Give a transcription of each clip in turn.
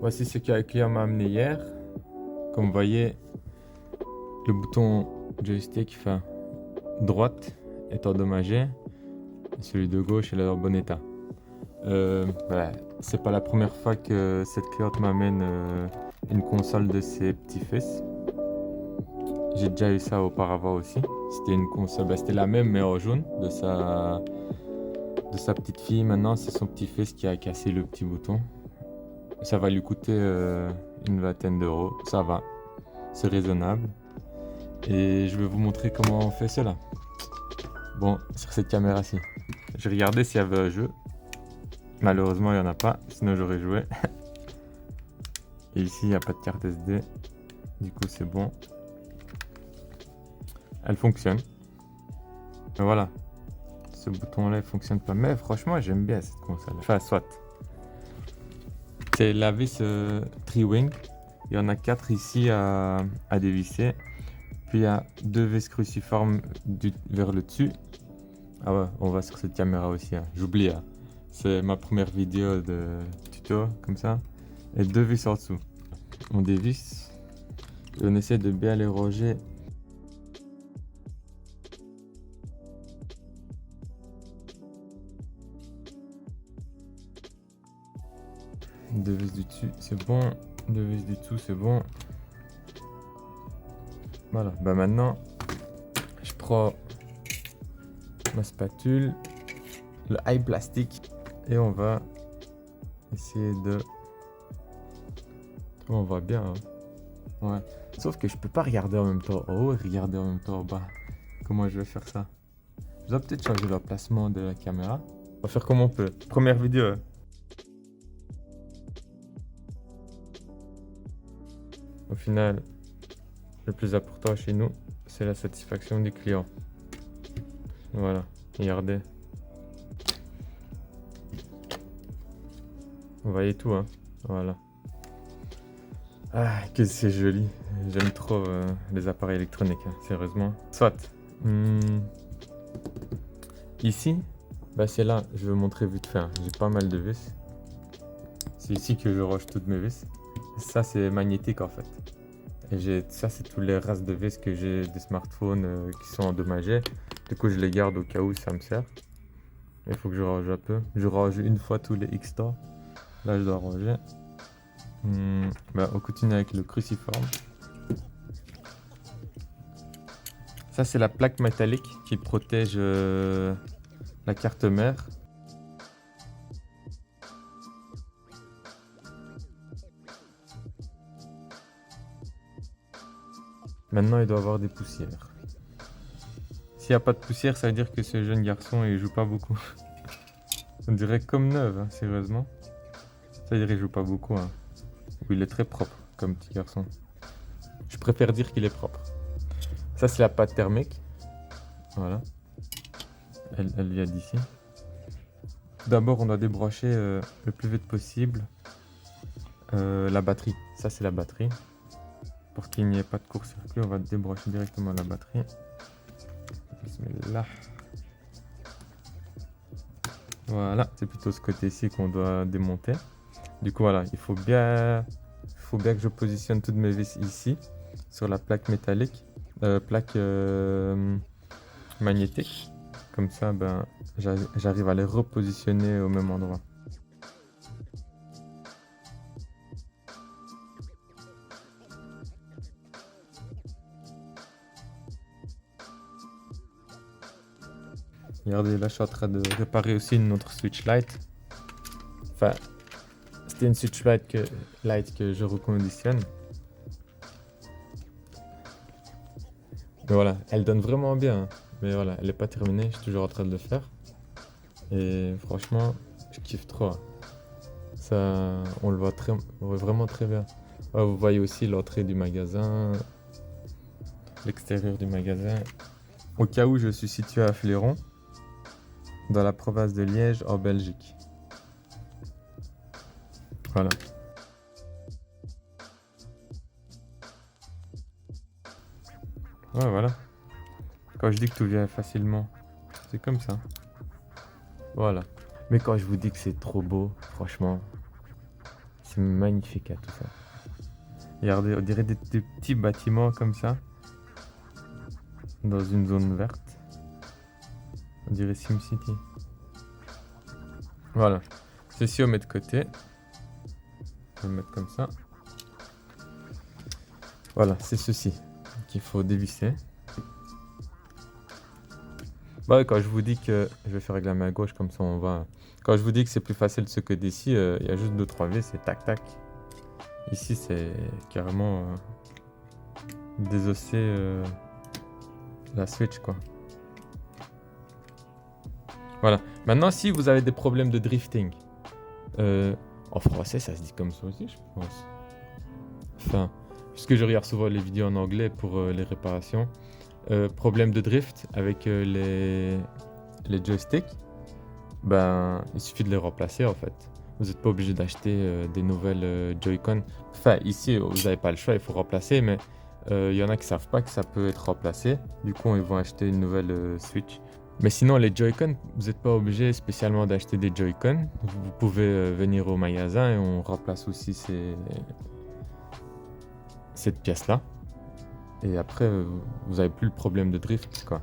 Voici ce qu'un client m'a amené hier. Comme vous voyez, le bouton joystick, enfin droite, est endommagé. Et celui de gauche, il est en bon état. Voilà, c'est pas la première fois que cette cliente m'amène une console de ses petits-fils. J'ai déjà eu ça auparavant aussi. C'était une console, c'était la même mais en jaune de sa petite fille. Maintenant, c'est son petit-fils qui a cassé le petit bouton. Ça va lui coûter une vingtaine d'euros. Ça va, c'est raisonnable. Et je vais vous montrer comment on fait cela. Bon, sur cette caméra-ci. J'ai regardé s'il y avait un jeu. Malheureusement, il n'y en a pas, sinon j'aurais joué. Et ici, il n'y a pas de carte SD. Du coup, c'est bon. Elle fonctionne. Et voilà. Ce bouton-là, il fonctionne pas. Mais franchement, j'aime bien cette console. Enfin, soit. C'est la vis Tri-Wing. Il y en a 4 ici à dévisser. Puis il y a 2 vis cruciformes vers le dessus. Ah ouais, on va sur cette caméra aussi. Hein. J'oublie. Hein. C'est ma première vidéo de tuto, comme ça. Et 2 vis en dessous. On dévisse. Et on essaie de bien les ranger. Deux vis du dessus, c'est bon. Deux vis du dessous, c'est bon. Voilà, bah maintenant, je prends ma spatule, le high plastique, et on va essayer de... On voit bien, hein. Ouais. Sauf que je peux pas regarder en même temps en haut et regarder en même temps en bas. Comment je vais faire ça? Je dois peut-être changer l'emplacement de la caméra. On va faire comme on peut. Première vidéo. Au final, le plus important chez nous, c'est la satisfaction du client. Voilà, regardez. Vous voyez tout, hein. Voilà. Ah, que c'est joli. J'aime trop les appareils électroniques, hein, sérieusement. Soit. Ici, bah c'est là, je vais montrer vite fait. Hein. J'ai pas mal de vis. C'est ici que je range toutes mes vis. Ça, c'est magnétique en fait. Et ça, c'est toutes les races de vis que j'ai des smartphones qui sont endommagés. Du coup, je les garde au cas où ça me sert. Il faut que je range un peu. Je range une fois tous les X temps. Là, je dois ranger. Bah, on continue avec le cruciforme. Ça, c'est la plaque métallique qui protège la carte mère. Maintenant, il doit avoir des poussières. S'il n'y a pas de poussière, ça veut dire que ce jeune garçon, il joue pas beaucoup. On dirait comme neuf, hein, sérieusement. Ça veut dire qu'il joue pas beaucoup. Hein. Il est très propre comme petit garçon. Je préfère dire qu'il est propre. Ça, c'est la pâte thermique. Voilà. Elle vient d'ici. D'abord, on doit débrancher le plus vite possible la batterie. Ça, c'est la batterie. Pour qu'il n'y ait pas de court-circuit, on va débrancher directement la batterie. Bismillah. Voilà, c'est plutôt ce côté-ci qu'on doit démonter. Du coup, voilà, il faut bien que je positionne toutes mes vis ici, sur la plaque métallique, plaque magnétique. Comme ça, ben, j'arrive à les repositionner au même endroit. Regardez, là, je suis en train de réparer aussi une autre switch light. Enfin, c'était une switch light que je reconditionne. Mais voilà, elle donne vraiment bien. Hein. Mais voilà, elle n'est pas terminée, je suis toujours en train de le faire. Et franchement, je kiffe trop. Hein. Ça, on le voit vraiment très bien. Ah, vous voyez aussi l'entrée du magasin, l'extérieur du magasin. Au cas où, je suis situé à Fléron, dans la province de Liège, en Belgique. Voilà. Ouais, voilà. Quand je dis que tout vient facilement, c'est comme ça. Voilà. Mais quand je vous dis que c'est trop beau, franchement, C'est magnifique, hein, tout ça. Regardez, on dirait des petits bâtiments comme ça. Dans une zone verte. On dirait SimCity. Voilà. Ceci on met de côté. On va le mettre comme ça. Voilà, c'est ceci qu'il faut dévisser. Bah, quand je vous dis que je vais faire avec la main gauche, comme ça on va. Quand je vous dis que c'est plus facile de se que d'ici, il y a juste 2-3 vis, c'est tac tac. Ici, c'est carrément désosser la Switch, quoi. Voilà. Maintenant, si vous avez des problèmes de drifting, en français, ça se dit comme ça aussi, je pense. Enfin, puisque je regarde souvent les vidéos en anglais pour les réparations. Problème de drift avec les joysticks, ben, il suffit de les remplacer en fait. Vous n'êtes pas obligé d'acheter des nouvelles Joy-Con. Enfin, ici, vous n'avez pas le choix, il faut remplacer, mais il y en a qui ne savent pas que ça peut être remplacé. Du coup, ils vont acheter une nouvelle Switch. Mais sinon, les Joy-Con, vous n'êtes pas obligé spécialement d'acheter des Joy-Con. Vous pouvez venir au magasin et on remplace aussi cette pièce-là. Et après, vous n'avez plus le problème de drift, quoi.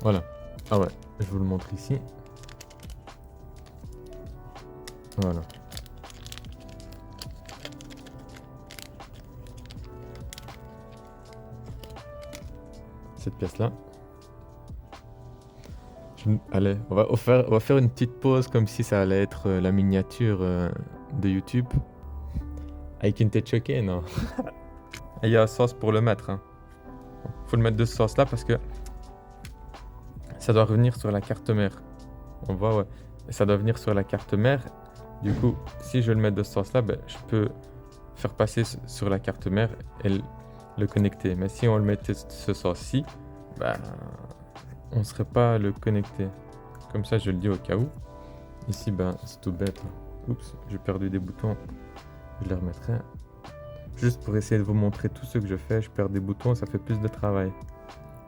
Voilà. Ah ouais, je vous le montre ici. Voilà. Cette pièce-là. Allez, on va faire une petite pause comme si ça allait être la miniature de YouTube. Avec une tête choquée, non? Il y a la sauce pour le mettre. Hein. Faut le mettre de ce sauce-là parce que ça doit revenir sur la carte mère. On voit, ouais. Et ça doit venir sur la carte mère. Du coup, si je le mets de ce sauce-là, ben, je peux faire passer sur la carte mère et le connecter. Mais si on le mettait ce sauce-ci, ben, on ne serait pas le connecter. Comme ça, je le dis au cas où. Ici, ben, c'est tout bête. Oups, j'ai perdu des boutons. Je les remettrai. Juste pour essayer de vous montrer tout ce que je fais, je perds des boutons, ça fait plus de travail.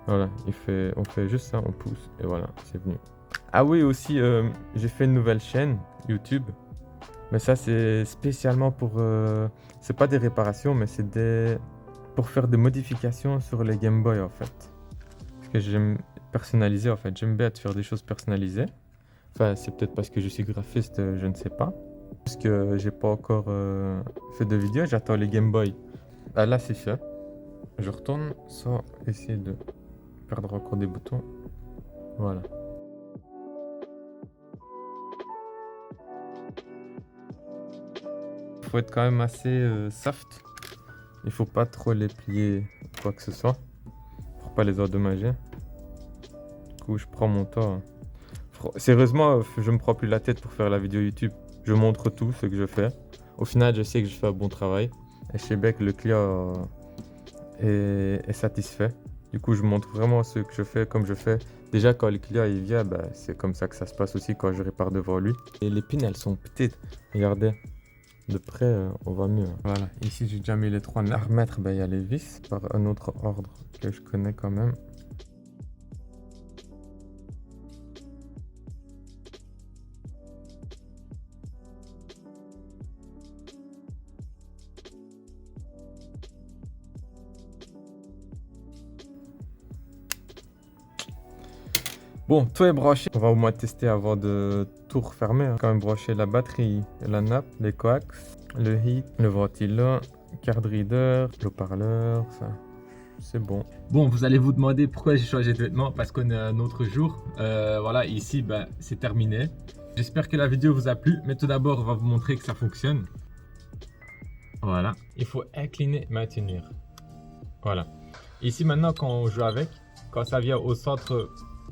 Voilà, on fait juste ça, on pousse et voilà, c'est venu. Ah oui, aussi, j'ai fait une nouvelle chaîne YouTube. Mais ça, c'est spécialement pour... c'est pas des réparations, mais c'est pour faire des modifications sur les Game Boy, en fait. Parce que j'aime personnaliser, en fait. J'aime bien faire des choses personnalisées. Enfin, c'est peut-être parce que je suis graphiste, je ne sais pas. Parce que j'ai pas encore fait de vidéo, j'attends les Game Boy. Ah, là, c'est fait. Je retourne sans essayer de perdre encore des boutons. Voilà. Il faut être quand même assez soft. Il faut pas trop les plier quoi que ce soit pour pas les endommager. Du coup, je prends mon temps. Hein. Sérieusement, je me prends plus la tête pour faire la vidéo YouTube. Je montre tout ce que je fais. Au final, je sais que je fais un bon travail. Et je sais bien que le client est satisfait. Du coup, je montre vraiment ce que je fais comme je fais. Déjà, quand le client il vient, bah, c'est comme ça que ça se passe aussi quand je répare devant lui. Et les pines, elles sont petites. Regardez. De près, on voit mieux. Voilà. Ici, j'ai déjà mis les 3 à remettre. Bah, il y a les vis par un autre ordre que je connais quand même. Bon, tout est branché. On va au moins tester avant de tout refermer. Hein. Quand même brancher la batterie, la nappe, les coax, le heat, le ventilo, card reader, l'haut-parleur, ça. C'est bon. Bon, vous allez vous demander pourquoi j'ai changé de vêtements, parce qu'on est un autre jour. Voilà, ici, ben, c'est terminé. J'espère que la vidéo vous a plu, mais tout d'abord, on va vous montrer que ça fonctionne. Voilà, il faut incliner, maintenir. Voilà. Ici, maintenant, quand on joue avec, quand ça vient au centre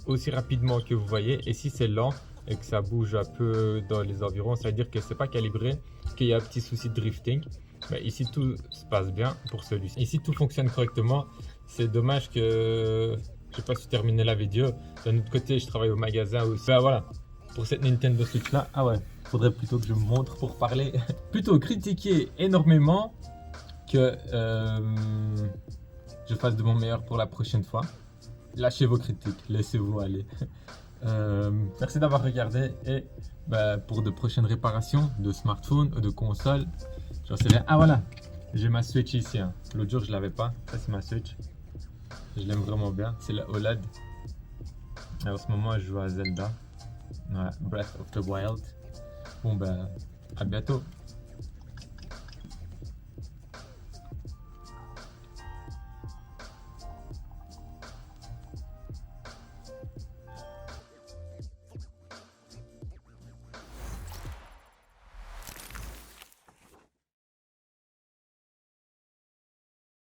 aussi rapidement que vous voyez, et si c'est lent et que ça bouge un peu dans les environs, ça veut dire que c'est pas calibré, qu'il y a un petit souci de drifting. Mais ici tout se passe bien pour celui-ci. Ici tout fonctionne correctement. C'est dommage que je sais pas si terminer la vidéo. D'un autre côté, je travaille au magasin aussi. Ben voilà, pour cette Nintendo Switch là, ah ouais, faudrait plutôt que je me montre pour parler. Plutôt critiquer énormément que je fasse de mon meilleur pour la prochaine fois. Lâchez vos critiques, laissez-vous aller. Merci d'avoir regardé et bah, pour de prochaines réparations de smartphones ou de consoles, j'en sais rien. Ah voilà, j'ai ma Switch ici. Hein. L'autre jour je l'avais pas. Ça c'est ma Switch. Je l'aime vraiment bien. C'est la OLED. Et en ce moment je joue à Zelda. Ouais, Breath of the Wild. Bon bah à bientôt.